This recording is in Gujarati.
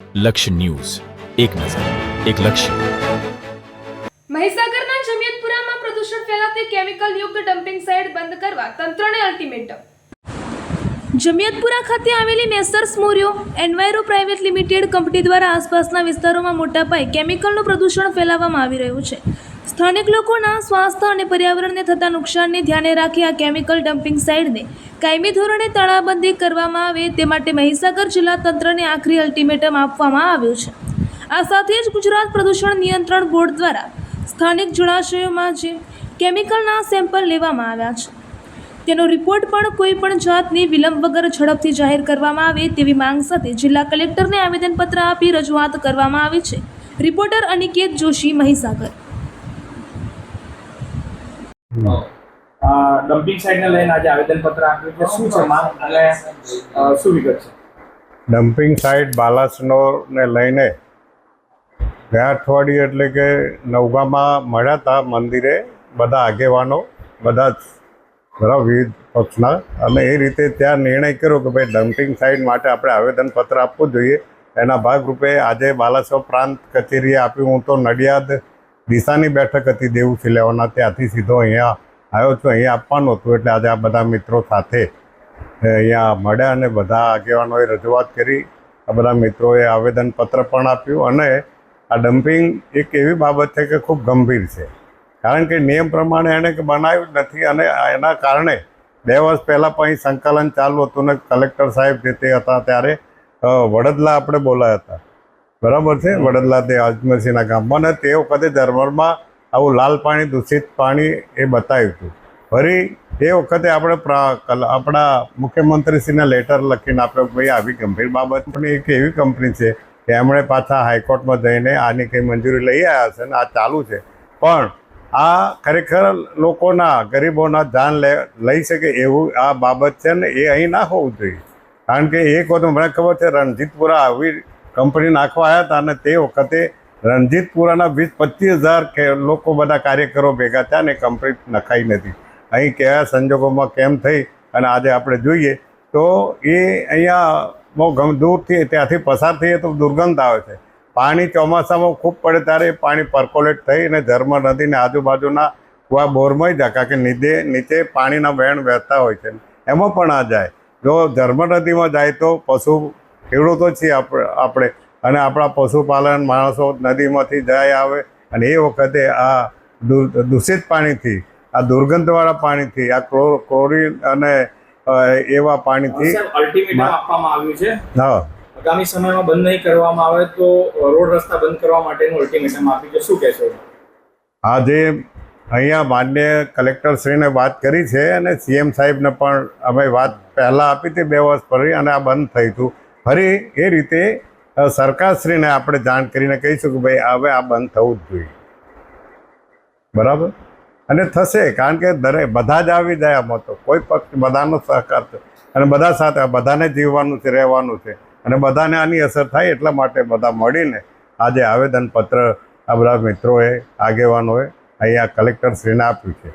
લક્ષ્ય ન્યૂઝ, એક નજર, એક લક્ષ્ય. મહીસાગરના જમિયતપુરામાં પ્રદૂષણ ફેલાવતી કેમિકલ યુક્ત ડમ્પિંગ સાઇટ બંધ કરવા તંત્રને અલ્ટિમેટમ. જમિયતપુરા ખાતે આવેલી મેસર્સ મોરિયો એન્વાયરો પ્રાઇવેટ લિમિટેડ કંપની દ્વારા આસપાસના વિસ્તારોમાં મોટા પાયે કેમિકલનું પ્રદૂષણ ફેલાવવામાં આવી રહ્યું છે. સ્થાનિક લોકોના સ્વાસ્થ્ય અને પર્યાવરણને થતા નુકસાનને ધ્યાને રાખી આ કેમિકલ ડમ્પિંગ સાઇટને કાયમી ધોરણે તાળાબંધી કરવામાં આવે તે માટે મહીસાગર જિલ્લા તંત્રને આખરી અલ્ટિમેટમ આપવામાં આવ્યું છે. આ સાથે જ ગુજરાત પ્રદૂષણ નિયંત્રણ બોર્ડ દ્વારા સ્થાનિક જળાશયોમાં જે કેમિકલના સેમ્પલ લેવામાં આવ્યા છે તેનો રિપોર્ટ પણ કોઈ પણ જાતની વિલંબ વગર ઝડપથી જાહેર કરવામાં આવે તેવી માંગ સાથે જિલ્લા કલેક્ટરને આવેદનપત્ર આપી રજૂઆત કરવામાં આવી છે. રિપોર્ટર અનિકેત જોશી, મહીસાગર. ડમ્પિંગ સાઇટને લઈને આજે આવેદનપત્ર આપ્યું છે. શું છે માંગ અને શું વિગત છે? ડમ્પિંગ સાઇટ બાલાસનોરને લઈને ગયા અઠવાડિયે એટલે કે નવગામાં મળ્યા હતા મંદિરે બધા આગેવાનો, બધા જ વિવિધ પક્ષના, અને એ રીતે ત્યાં નિર્ણય કર્યો કે ભાઈ ડમ્પિંગ સાઇટ માટે આપણે આવેદનપત્ર આપવું જોઈએ. એના ભાગરૂપે આજે બાલાસર પ્રાંત કચેરીએ આપ્યું. હું તો નડિયાદ દિશાની બેઠક હતી દેવુસિંહ લેવાના, ત્યાંથી સીધો અહીંયા આવ્યો છું. અહીંયા આપવાનું હતું એટલે આજે આ બધા મિત્રો સાથે અહીંયા મળ્યા અને બધા આગેવાનોએ રજૂઆત કરી. આ બધા મિત્રોએ આવેદનપત્ર પણ આપ્યું. અને આ ડમ્પિંગ એક એવી બાબત છે કે ખૂબ ગંભીર છે, કારણ કે નિયમ પ્રમાણે એણે બનાવ્યું જ નથી. અને એના કારણે 2 વર્ષ પહેલાં પણ અહીં સંકલન ચાલુ હતું ને કલેક્ટર સાહેબ જે તે હતા ત્યારે વડોદરા આપણે બોલાયા હતા, બરાબર છે, વડોદરા તે અજમેરસિંહના ગામમાં, અને તે વખતે ઝરમરમાં આવું લાલ પાણી, દૂષિત પાણી એ બતાવ્યું હતું. ફરી એ વખતે આપણે આપણા મુખ્યમંત્રીશ્રીને લેટર લખીને આપ્યો કે ભાઈ આવી ગંભીર બાબત પણ એક એવી કંપની છે કે એમણે પાછા હાઈકોર્ટમાં જઈને આની કંઈ મંજૂરી લઈ આવ્યા છે અને આ ચાલુ છે. પણ આ ખરેખર લોકોના, ગરીબોના જાન લઈ શકે એવું આ બાબત છે ને એ અહીં ના હોવું જોઈએ. કારણ કે એક વખત મને ખબર છે રણજીતપુરા આવી કંપની નાખવા આવ્યા હતા અને તે વખતે રણજીતપુરાના 20-25 હજાર લોકો, બધા કાર્યકરો ભેગા થયા ને કંપની નખાઈ નથી. અહીં કયા સંજોગોમાં કેમ થઈ અને આજે આપણે જોઈએ તો એ અહીંયા બહુ દૂરથી ત્યાંથી પસાર થઈએ તો દુર્ગંધ આવે છે. પાણી ચોમાસામાં ખૂબ પડે ત્યારે એ પાણી પર્કોલેટ થઈ અને ધર્મ નદીને આજુબાજુના કુવા બોરમાં જાય, કારણ કે નીચે પાણીના વહેણ વહેતા હોય છે, એમાં પણ આ જાય. જો ધર્મ નદીમાં જાય તો ખેડૂતો છીએ આપણે, અને આપણા પશુપાલન માણસો નદીમાંથી જાય આવે, અને એ વખતે આ દૂષિત પાણીથી, આ દુર્ગંધવાળા પાણીથી, આ ક્લોરીન અને એવા પાણીથી અલ્ટિમેટમ આપવામાં આવ્યું છે. હા, આગામી સમયમાં બંધ નહીં કરવામાં આવે તો રોડ રસ્તા બંધ કરવા માટેનું અલ્ટિમેટમ આપ્યું છે. શું કહેશો? આજે અહીંયા માન્ય કલેક્ટરશ્રીને વાત કરી છે અને સીએમ સાહેબને પણ અમે વાત પહેલાં આપી હતી 2 વર્ષ ફરી, અને આ બંધ થયું હતું. ફરી એ રીતે સરકારશ્રીને આપણે જાણ કરીને કહીશું કે ભાઈ હવે આ બંધ થવું જ જોઈએ, બરાબર? અને થશે, કારણ કે બધા જ આવી જાય આમાં તો કોઈ પક્ષ બધાનો સહકાર છે અને બધા સાથે બધાને જીવવાનું છે, રહેવાનું છે, અને બધાને આની અસર થાય એટલા માટે બધા મળીને આજે આવેદનપત્ર આ બધા મિત્રોએ, આગેવાનોએ અહીંયા કલેક્ટરશ્રીને આપ્યું છે.